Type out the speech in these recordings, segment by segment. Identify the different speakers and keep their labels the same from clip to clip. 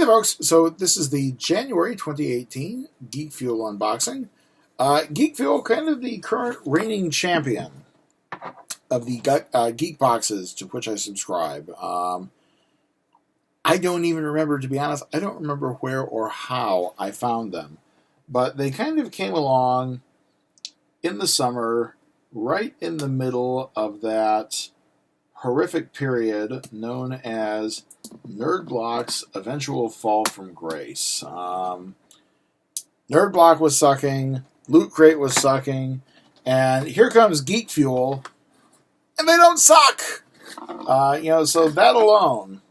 Speaker 1: Hey folks, so this is the January 2018 Geek Fuel unboxing. Geek Fuel, kind of the current reigning champion of the Geek boxes to which I subscribe. I don't even remember, to be honest, I don't remember where or how I found them. But they kind of came along in the summer, right in the middle of that horrific period known as Nerd Block's eventual fall from grace. Nerd Block was sucking, Loot Crate was sucking, and here comes Geek Fuel, and they don't suck! So that alone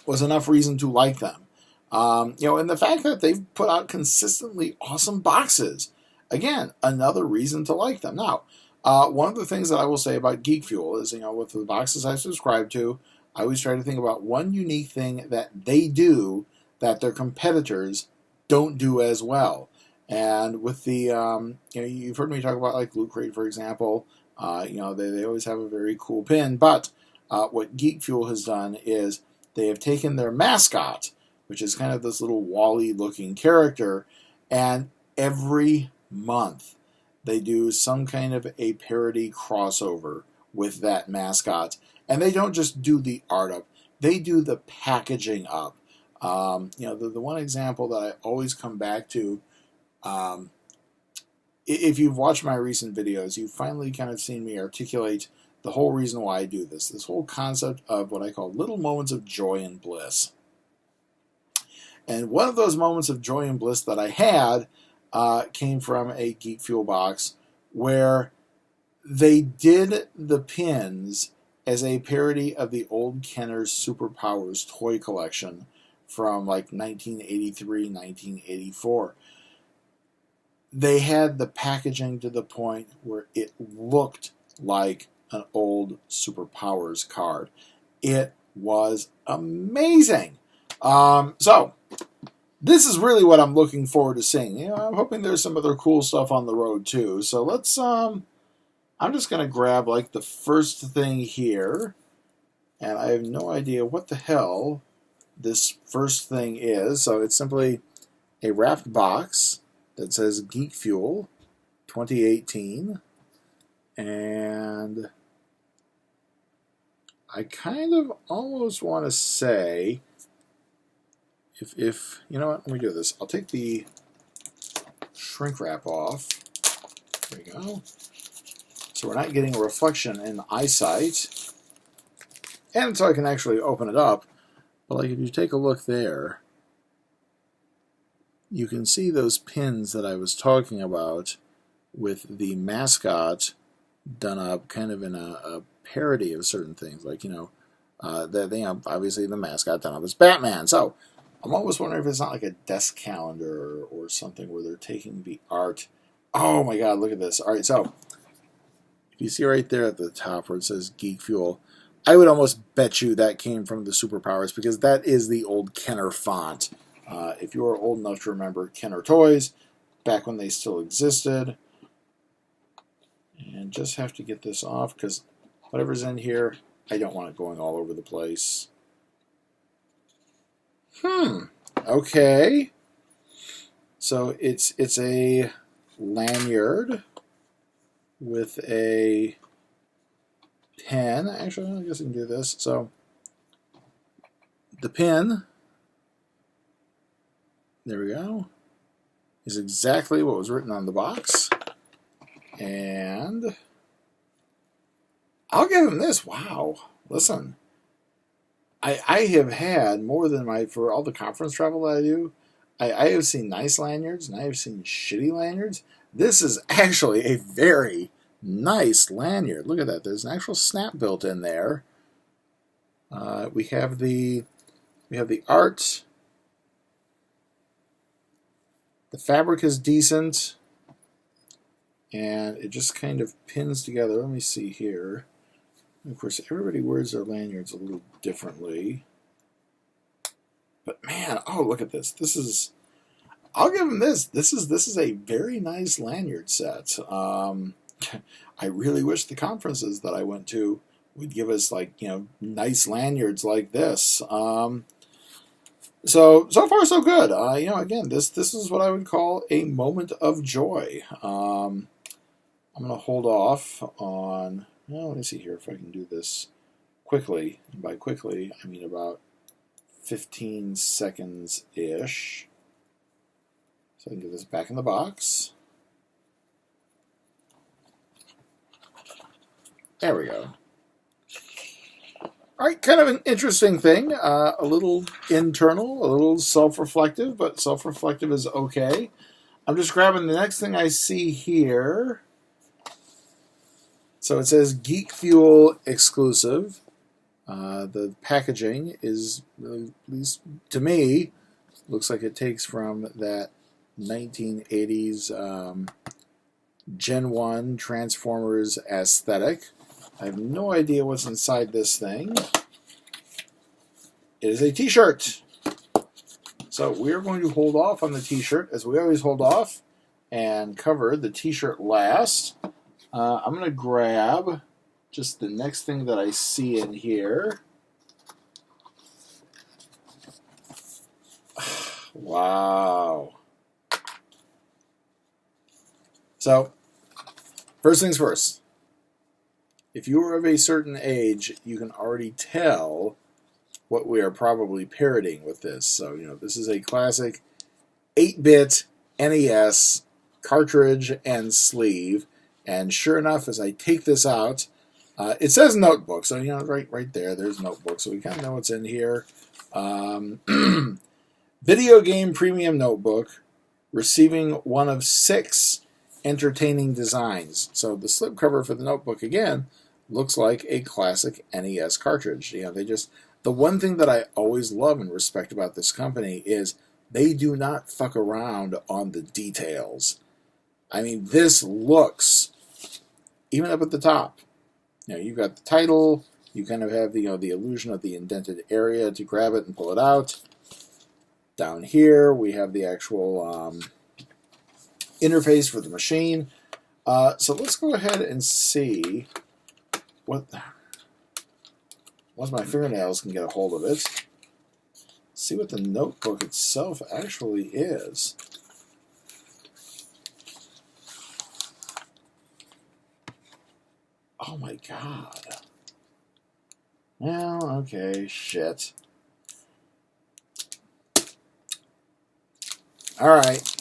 Speaker 1: was enough reason to like them. And the fact that they've put out consistently awesome boxes, again, another reason to like them. Now, one of the things that I will say about Geek Fuel is, with the boxes I subscribe to, I always try to think about one unique thing that they do that their competitors don't do as well. And with the, you've heard me talk about like Loot Crate, for example. They always have a very cool pin. But what Geek Fuel has done is they have taken their mascot, which is kind of this little Wall-E-looking character, and every month they do some kind of a parody crossover with that mascot. And they don't just do the art up, they do the packaging up. The one example that I always come back to, if you've watched my recent videos, you've finally kind of seen me articulate the whole reason why I do this whole concept of what I call little moments of joy and bliss. And one of those moments of joy and bliss that I had came from a Geek Fuel box where they did the pins as a parody of the old Kenner's Superpowers toy collection from like 1983, 1984. They had the packaging to the point where it looked like an old Superpowers card. It was amazing. So this is really what I'm looking forward to seeing. I'm hoping there's some other cool stuff on the road too. So let's I'm just going to grab like the first thing here, and I have no idea what the hell this first thing is. So it's simply a wrapped box that says Geek Fuel 2018, and I kind of almost want to say, if you know what, let me do this. I'll take the shrink wrap off. There we go. So we're not getting a reflection in the eyesight. And so I can actually open it up. But like if you take a look there, you can see those pins that I was talking about with the mascot done up kind of in a parody of certain things. Like, obviously the mascot done up as Batman. So I'm always wondering if it's not like a desk calendar or something where they're taking the art. Oh my god, look at this. Alright, so you see right there at the top where it says Geek Fuel, I would almost bet you that came from the Superpowers because that is the old Kenner font. If you are old enough to remember Kenner toys, back when they still existed. And just have to get this off because whatever's in here, I don't want it going all over the place. Okay. So it's a lanyard with a pen. Actually, I guess I can do this. So the pen, there we go, is exactly what was written on the box. And I'll give him this. Wow. Listen, I have had more than for all the conference travel that I do, I have seen nice lanyards and I have seen shitty lanyards. This is actually a very nice lanyard. Look at that. There's an actual snap built in there. We have the art. The fabric is decent. And it just kind of pins together. Let me see here. Of course, everybody wears their lanyards a little differently. But man, oh, look at this. I'll give them this. This is a very nice lanyard set. I really wish the conferences that I went to would give us nice lanyards like this. So far so good. Again, this is what I would call a moment of joy. I'm going to hold off on. Well, let me see here if I can do this quickly. And by quickly, I mean about 15 seconds ish. So I can get this back in the box. There we go. All right, kind of an interesting thing. A little internal, a little self-reflective, but self-reflective is okay. I'm just grabbing the next thing I see here. So it says Geek Fuel exclusive. The packaging is, at least to me, looks like it takes from that 1980s Gen 1 Transformers aesthetic. I have no idea what's inside this thing. It is a t-shirt. So we're going to hold off on the t-shirt, as we always hold off, and cover the t-shirt last. I'm going to grab just the next thing that I see in here. Wow. So, first things first. If you are of a certain age, you can already tell what we are probably parodying with this. So, this is a classic 8-bit NES cartridge and sleeve. And sure enough, as I take this out, it says notebook. So, right there, there's notebook. So we kind of know what's in here. Video game premium notebook, receiving one of 6 entertaining designs. So the slipcover for the notebook, again, looks like a classic NES cartridge. The one thing that I always love and respect about this company is they do not fuck around on the details. I mean, this looks, even up at the top, you've got the title, you kind of have the illusion of the indented area to grab it and pull it out. Down here, we have the actual interface for the machine. So let's go ahead and see once my fingernails can get a hold of it, see what the notebook itself actually is. Oh my god. Well, okay, shit. Alright.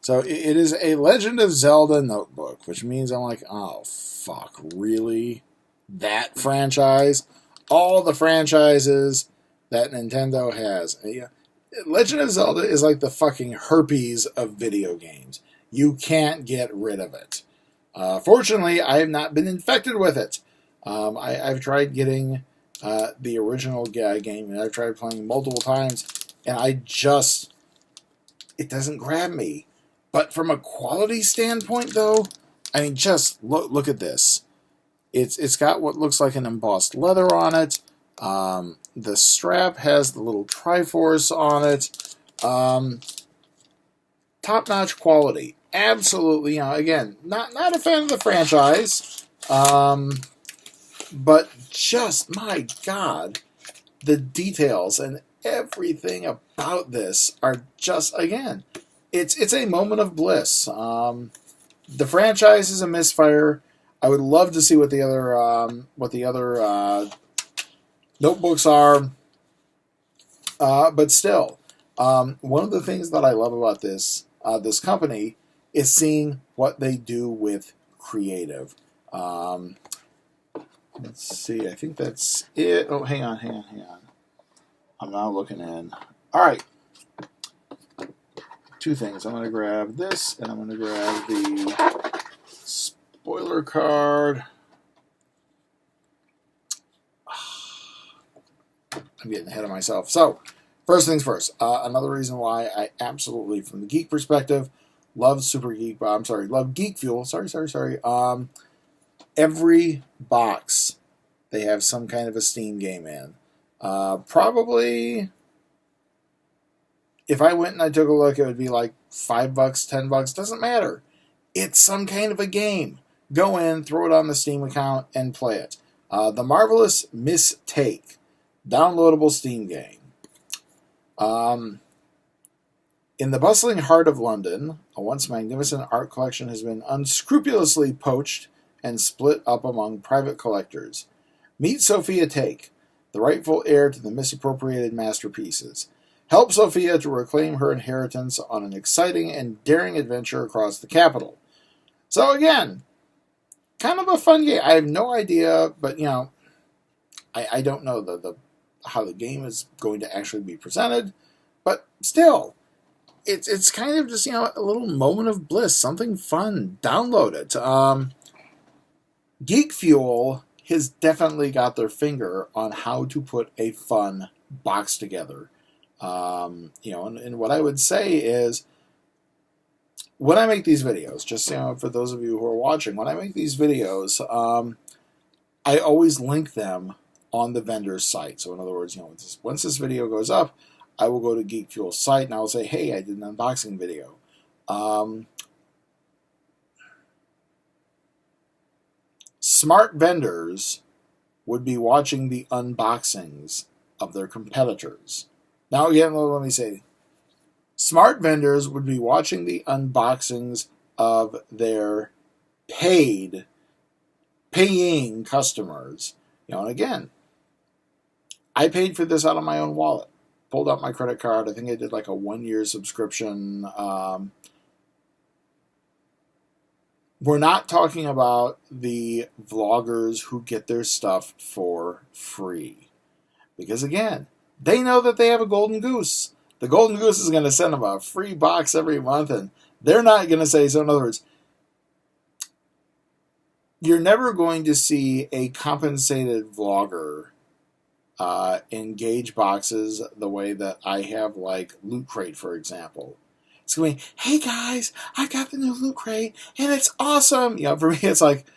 Speaker 1: So it is a Legend of Zelda notebook, which means I'm like, oh fuck, really? That franchise? All the franchises that Nintendo has. Legend of Zelda is like the fucking herpes of video games. You can't get rid of it. Fortunately, I have not been infected with it. I've tried getting the original game, and I've tried playing multiple times, and it doesn't grab me. But from a quality standpoint, though, I mean, just look at this. It's got what looks like an embossed leather on it. The strap has the little Triforce on it. Top-notch quality. Absolutely, again, not a fan of the franchise. But just, my God, the details and everything about this are just, again, it's a moment of bliss. The franchise is a misfire. I would love to see what the other notebooks are, but still, one of the things that I love about this company is seeing what they do with creative. Let's see. I think that's it. Oh, hang on. I'm now looking in. All right. 2 things. I'm going to grab this, and I'm going to grab the spoiler card. I'm getting ahead of myself. So, first things first. Another reason why I absolutely, from the geek perspective, love love Geek Fuel. Sorry. Every box they have some kind of a Steam game in. Probably, if I went and I took a look, it would be like $5, $10, doesn't matter. It's some kind of a game. Go in, throw it on the Steam account, and play it. The Marvelous Mistake, downloadable Steam game. Um, in the bustling heart of London, a once magnificent art collection has been unscrupulously poached and split up among private collectors. Meet Sophia Take, the rightful heir to the misappropriated masterpieces. Help Sophia to reclaim her inheritance on an exciting and daring adventure across the capital. So again, kind of a fun game. I have no idea, but I don't know how the game is going to actually be presented, but still, it's kind of just a little moment of bliss, something fun. Download it. Geek Fuel has definitely got their finger on how to put a fun box together. And what I would say is, when I make these videos, just for those of you who are watching, when I make these videos, I always link them on the vendor's site. So in other words, once this video goes up, I will go to Geek Fuel's site and I will say, hey, I did an unboxing video. Smart vendors would be watching the unboxings of their competitors. Now again, let me say, smart vendors would be watching the unboxings of their paying customers. And again, I paid for this out of my own wallet. Pulled out my credit card. I think I did like a 1-year subscription. We're not talking about the vloggers who get their stuff for free. Because again, they know that they have a golden goose. The golden goose is going to send them a free box every month, and they're not going to say so. In other words, you're never going to see a compensated vlogger engage boxes the way that I have, like Loot Crate, for example. It's going, hey guys, I got the new Loot Crate, and it's awesome. For me, it's like,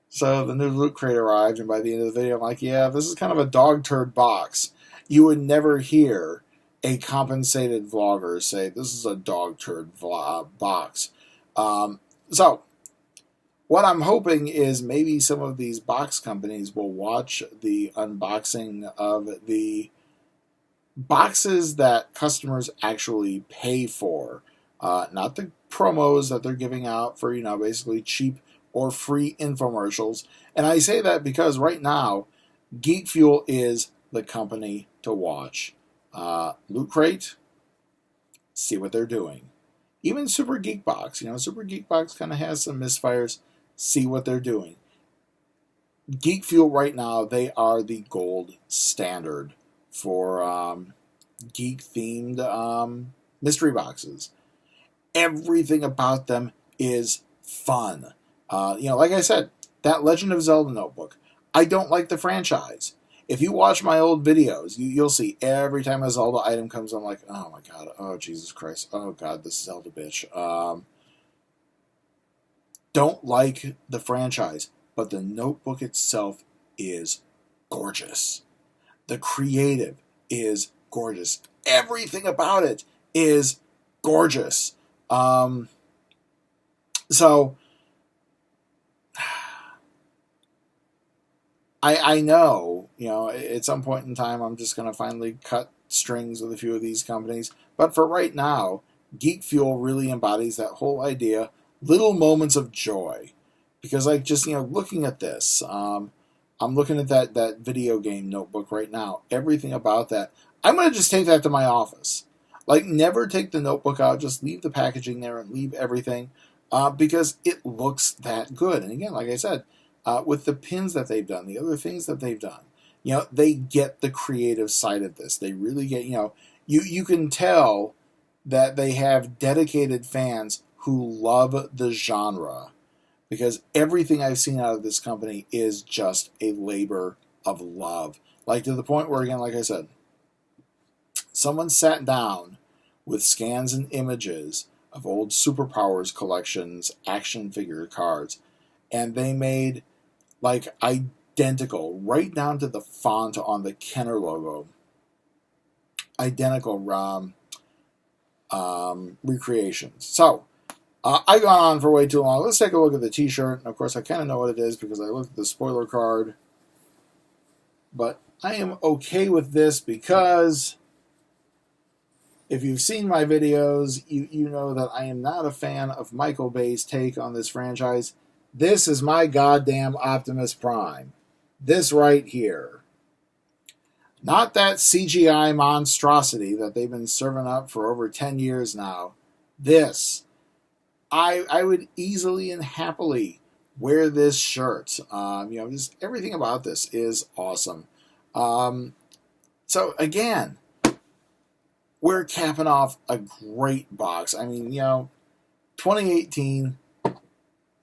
Speaker 1: so the new Loot Crate arrived, and by the end of the video, I'm like, yeah, this is kind of a dog turd box. You would never hear a compensated vlogger say, this is a dog turd box. So, what I'm hoping is maybe some of these box companies will watch the unboxing of the boxes that customers actually pay for, not the promos that they're giving out for, basically cheap or free infomercials. And I say that because right now, Geek Fuel is the company to watch. Loot Crate, see what they're doing. Even Super Geek Box, Super Geek Box kind of has some misfires. See what they're doing. Geek Fuel right now, they are the gold standard for geek-themed mystery boxes. Everything about them is fun. Like I said, that Legend of Zelda notebook, I don't like the franchise. If you watch my old videos, you'll see every time a Zelda item comes, I'm like, oh my god, oh Jesus Christ, oh god, this Zelda bitch. Don't like the franchise, but the notebook itself is gorgeous. The creative is gorgeous. Everything about it is gorgeous. So I know, at some point in time, I'm just going to finally cut strings with a few of these companies. But for right now, Geek Fuel really embodies that whole idea. Little moments of joy. Because like just, looking at this, I'm looking at that video game notebook right now. Everything about that. I'm going to just take that to my office. Like, never take the notebook out. Just leave the packaging there and leave everything. Because it looks that good. And again, like I said, with the pins that they've done, the other things that they've done, they get the creative side of this. They really get, you can tell that they have dedicated fans who love the genre, because everything I've seen out of this company is just a labor of love. Like, to the point where, again, like I said, someone sat down with scans and images of old Superpowers collections, action figure cards, and they made, like, identical, right down to the font on the Kenner logo, identical recreations. So, I've gone on for way too long. Let's take a look at the t-shirt. And of course, I kind of know what it is because I looked at the spoiler card. But I am okay with this because if you've seen my videos, you know that I am not a fan of Michael Bay's take on this franchise. This is my goddamn Optimus Prime. This right here. Not that CGI monstrosity that they've been serving up for over 10 years now. This. I would easily and happily wear this shirt. Just everything about this is awesome. So again, we're capping off a great box. 2018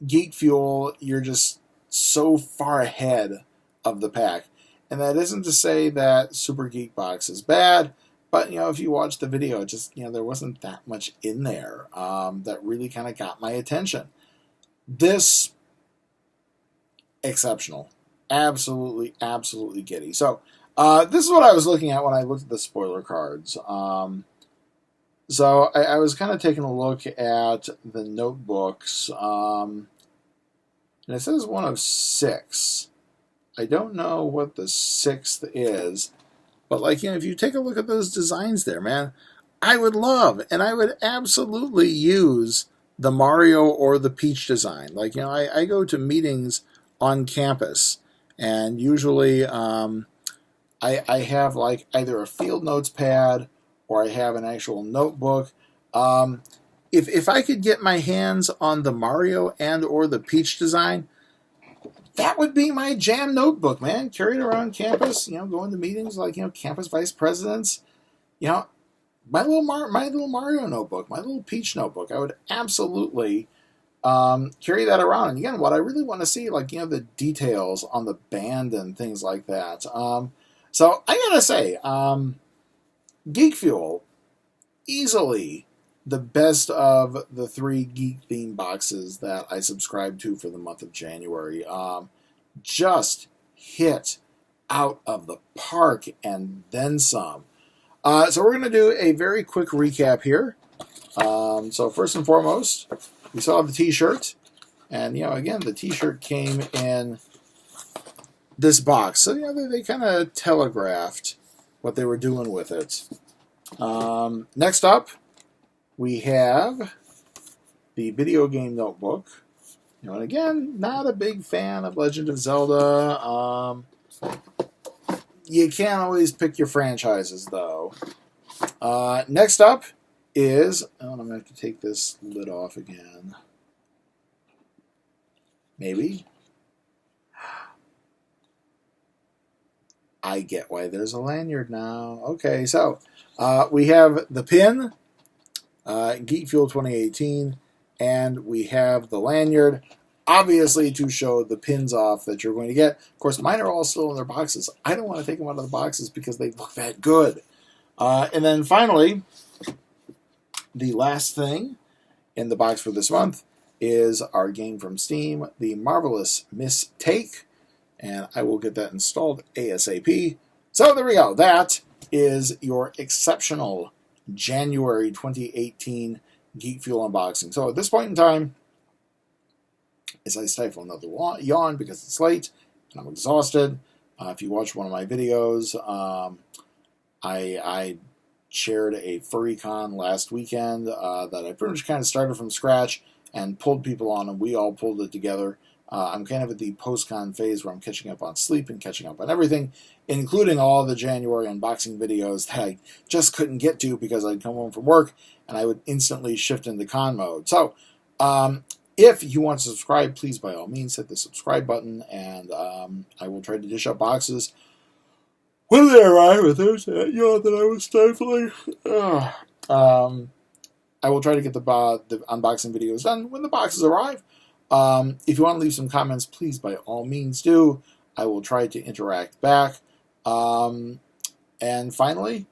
Speaker 1: Geek Fuel, you're just so far ahead of the pack. And that isn't to say that Super Geek Box is bad, but if you watch the video, there wasn't that much in there that really kind of got my attention. This, exceptional. Absolutely, absolutely giddy. So, this is what I was looking at when I looked at the spoiler cards. So I was kind of taking a look at the notebooks, and it says one of 6. I don't know what the 6th is, but if you take a look at those designs there, man, I would love, and I would absolutely use the Mario or the Peach design. I go to meetings on campus, and usually I have either a field notes pad or I have an actual notebook. If I could get my hands on the Mario and or the Peach design, that would be my jam notebook, man. Carry it around campus, going to meetings campus vice presidents. My little Mario notebook, my little Peach notebook. I would absolutely carry that around. And again, what I really want to see, the details on the band and things like that. So I gotta say, Geek Fuel, easily the best of the 3 Geek theme boxes that I subscribed to for the month of January. Just hit out of the park and then some. So we're going to do a very quick recap here. So first and foremost, we saw the t-shirt. And, again, the t-shirt came in this box. So, they kind of telegraphed what they were doing with it. Next up, we have the video game notebook. And again, not a big fan of Legend of Zelda. You can't always pick your franchises, though. Next up is... I'm going to have to take this lid off again. Maybe. I get why there's a lanyard now. Okay, so we have the pin, Geek Fuel 2018, and we have the lanyard, obviously to show the pins off that you're going to get. Of course, mine are all still in their boxes. I don't want to take them out of the boxes because they look that good. And then finally, the last thing in the box for this month is our game from Steam, The Marvelous Mistake. And I will get that installed ASAP. So there we go. That is your exceptional January 2018 Geek Fuel unboxing. So at this point in time, as I stifle another yawn because it's late and I'm exhausted, if you watch one of my videos, I shared a FurryCon last weekend that I pretty much kind of started from scratch and pulled people on, and we all pulled it together. I'm kind of at the post-con phase where I'm catching up on sleep and catching up on everything, including all the January unboxing videos that I just couldn't get to because I'd come home from work and I would instantly shift into con mode. So, if you want to subscribe, please by all means hit the subscribe button, and I will try to dish up boxes when they arrive. With those that yawn that I was stifling, I will try to get the unboxing videos done when the boxes arrive. If you want to leave some comments, please by all means do. I will try to interact back. And finally,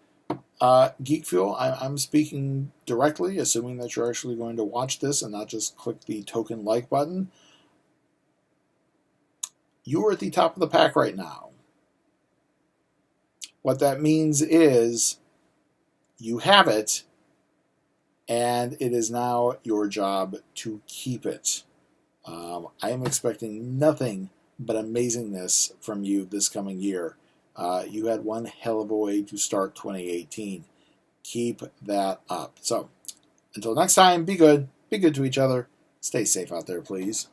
Speaker 1: Geek Fuel, I'm speaking directly, assuming that you're actually going to watch this and not just click the token like button. You are at the top of the pack right now. What that means is you have it, and it is now your job to keep it. I am expecting nothing but amazingness from you this coming year. You had one hell of a way to start 2018. keep that up. So until next time, be good to each other. Stay safe out there, please.